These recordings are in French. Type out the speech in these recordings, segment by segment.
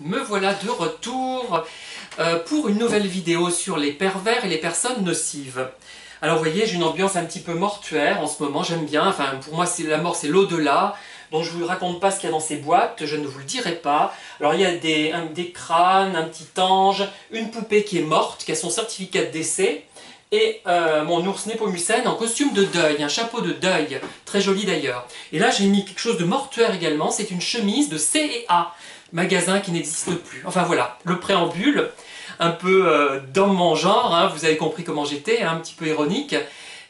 Me voilà de retour pour une nouvelle vidéo sur les pervers et les personnes nocives. Alors vous voyez, j'ai une ambiance un petit peu mortuaire en ce moment, j'aime bien, enfin pour moi la mort c'est l'au-delà, donc je ne vous raconte pas ce qu'il y a dans ces boîtes, je ne vous le dirai pas. Alors il y a des crânes, un petit ange, une poupée qui est morte, qui a son certificat de décès, et mon ours Népomucène en costume de deuil, un chapeau de deuil, très joli d'ailleurs. Et là j'ai mis quelque chose de mortuaire également, c'est une chemise de C&A, magasin qui n'existe plus. Enfin voilà, le préambule, un peu dans mon genre, hein, vous avez compris comment j'étais, hein, un petit peu ironique,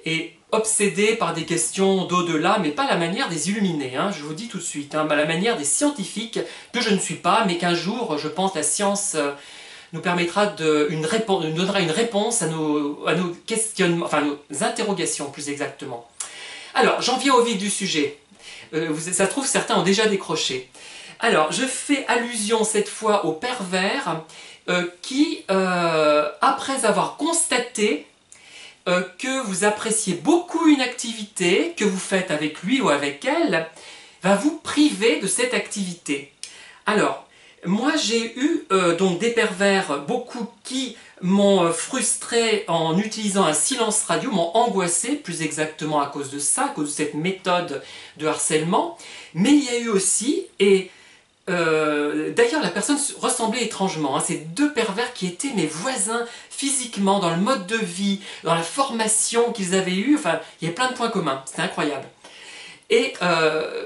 et obsédé par des questions d'au-delà, mais pas la manière des illuminés, hein, je vous dis tout de suite, hein, la manière des scientifiques, que je ne suis pas, mais qu'un jour, je pense, la science nous permettra nous donnera une réponse à nos questionnements, enfin nos interrogations plus exactement. Alors, j'en viens au vif du sujet. Ça se trouve, certains ont déjà décroché. Alors, je fais allusion cette fois au pervers qui, après avoir constaté que vous appréciez beaucoup une activité que vous faites avec lui ou avec elle, va vous priver de cette activité. Alors, moi j'ai eu donc des pervers, beaucoup qui m'ont frustré en utilisant un silence radio, m'ont angoissé plus exactement à cause de ça, à cause de cette méthode de harcèlement, mais il y a eu aussi, et d'ailleurs la personne ressemblait étrangement, hein, ces deux pervers qui étaient mes voisins physiquement, dans le mode de vie, dans la formation qu'ils avaient eue, enfin il y avait plein de points communs, c'était incroyable. Et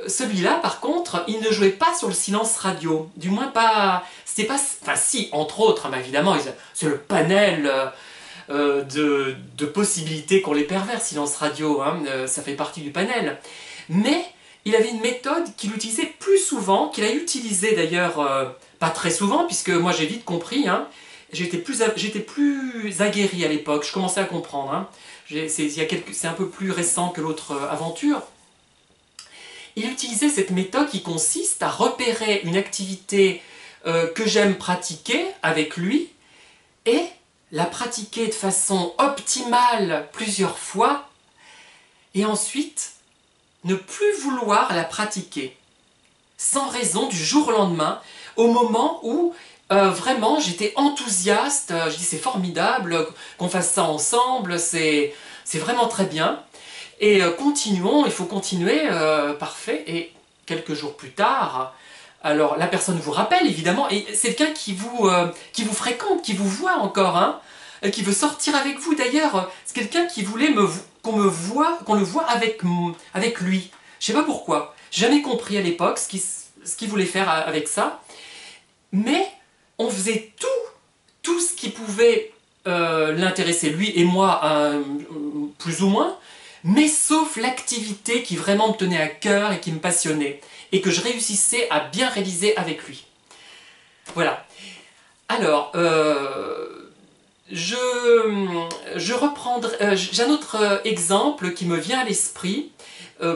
celui-là, par contre, il ne jouait pas sur le silence radio. Du moins pas... C'était pas... Enfin si, entre autres, hein, évidemment, c'est le panel de possibilités qu'ont les pervers, silence radio, hein, ça fait partie du panel. Mais il avait une méthode qu'il utilisait plus souvent, qu'il a utilisée d'ailleurs pas très souvent, puisque moi j'ai vite compris, hein, j'étais plus aguerri à l'époque, je commençais à comprendre. Hein. C'est un peu plus récent que l'autre aventure. Il utilisait cette méthode qui consiste à repérer une activité que j'aime pratiquer avec lui et la pratiquer de façon optimale plusieurs fois et ensuite ne plus vouloir la pratiquer sans raison du jour au lendemain au moment où vraiment j'étais enthousiaste, je dis c'est formidable qu'on fasse ça ensemble, c'est vraiment très bien. Et continuons, il faut continuer, parfait. Et quelques jours plus tard, alors la personne vous rappelle évidemment, et c'est quelqu'un qui vous fréquente, qui vous voit encore, hein, qui veut sortir avec vous. D'ailleurs, c'est quelqu'un qui voulait qu'on le voit avec lui. Je sais pas pourquoi. J'ai jamais compris à l'époque ce qu'il voulait faire avec ça. Mais on faisait tout ce qui pouvait l'intéresser, lui et moi, plus ou moins, mais sauf l'activité qui vraiment me tenait à cœur et qui me passionnait, et que je réussissais à bien réaliser avec lui. Voilà. Alors, je reprendrai... j'ai un autre exemple qui me vient à l'esprit.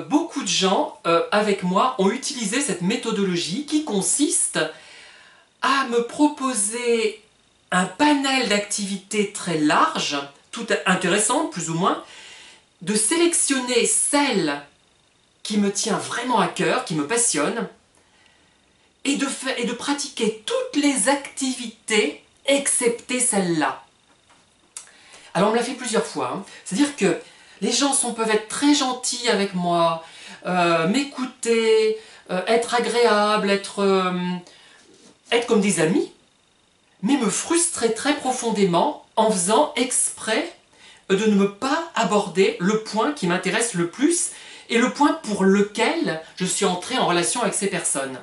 Beaucoup de gens, avec moi, ont utilisé cette méthodologie qui consiste à me proposer un panel d'activités très large, toutes intéressantes plus ou moins, de sélectionner celle qui me tient vraiment à cœur, qui me passionne, et de pratiquer toutes les activités excepté celle-là. Alors on me l'a fait plusieurs fois, hein. C'est-à-dire que les gens peuvent être très gentils avec moi, m'écouter, être agréables, être comme des amis, mais me frustrer très profondément en faisant exprès de ne pas aborder le point qui m'intéresse le plus et le point pour lequel je suis entré en relation avec ces personnes.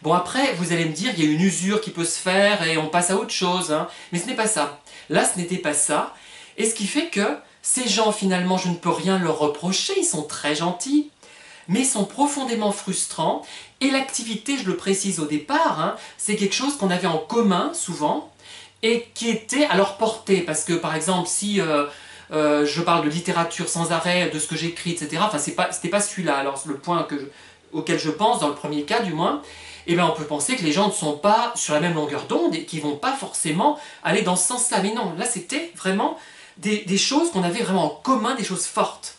Bon après, vous allez me dire, il y a une usure qui peut se faire et on passe à autre chose, hein. Mais ce n'est pas ça. Là, ce n'était pas ça. Et ce qui fait que ces gens, finalement, je ne peux rien leur reprocher, ils sont très gentils, mais ils sont profondément frustrants. Et l'activité, je le précise au départ, hein, c'est quelque chose qu'on avait en commun, souvent, et qui était à leur portée. Parce que, par exemple, si je parle de littérature sans arrêt, de ce que j'écris, etc., enfin, c'était pas celui-là. Alors, le point auquel je pense, dans le premier cas, du moins, eh bien, on peut penser que les gens ne sont pas sur la même longueur d'onde et qu'ils ne vont pas forcément aller dans ce sens-là. Mais non, là, c'était vraiment des choses qu'on avait vraiment en commun, des choses fortes.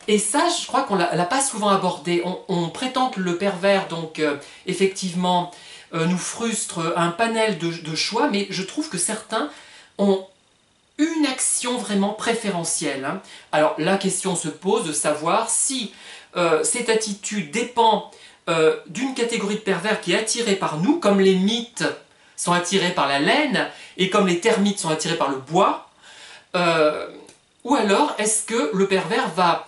Et ça, je crois qu'on ne l'a pas souvent abordé. On prétend que le pervers, donc, effectivement, nous frustre un panel de choix, mais je trouve que certains ont une action vraiment préférentielle. Hein. Alors la question se pose de savoir si cette attitude dépend d'une catégorie de pervers qui est attirée par nous, comme les mythes sont attirés par la laine et comme les termites sont attirés par le bois, ou alors est-ce que le pervers va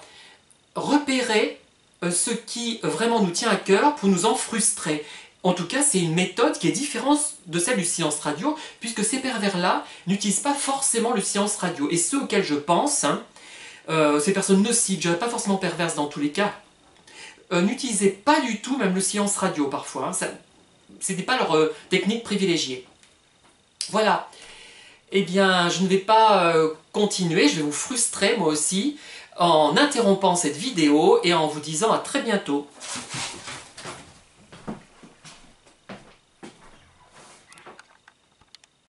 repérer ce qui vraiment nous tient à cœur pour nous en frustrer. En tout cas, c'est une méthode qui est différente de celle du silence radio, puisque ces pervers-là n'utilisent pas forcément le silence radio. Et ceux auxquels je pense, hein, ces personnes nocives, je dirais pas forcément perverses dans tous les cas, n'utilisaient pas du tout même le silence radio parfois. Hein, c'était pas leur technique privilégiée. Voilà. Eh bien, je ne vais pas continuer, je vais vous frustrer moi aussi, en interrompant cette vidéo et en vous disant à très bientôt.